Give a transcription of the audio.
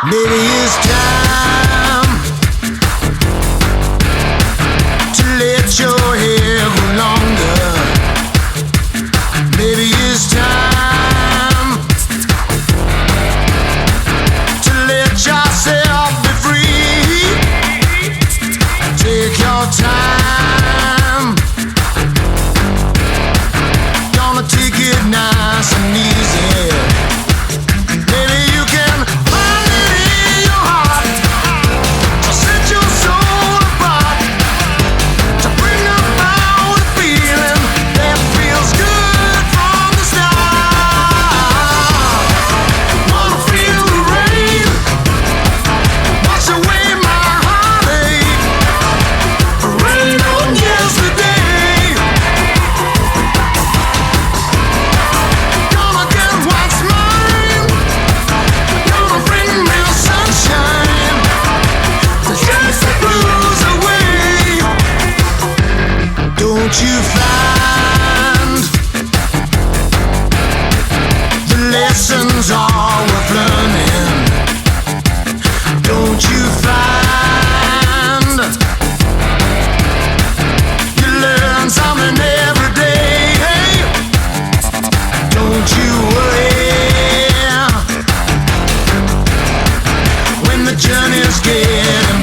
Maybe it's time to let your hair go longer. Maybe it's time to let yourself be free. Take your time. Gonna take it nice and easy. Maybe you can find it in your heart to set your soul apart, to bring about a feeling that feels good from the start. Wanna feel the rain wash away my heartache, rain on yesterday. Gonna get what's mine, gonna bring me sunshine to chase the blues away. Don't you find the lessons are worth learning? Don't you find you learn something every day? Don't you worry when the journey's getting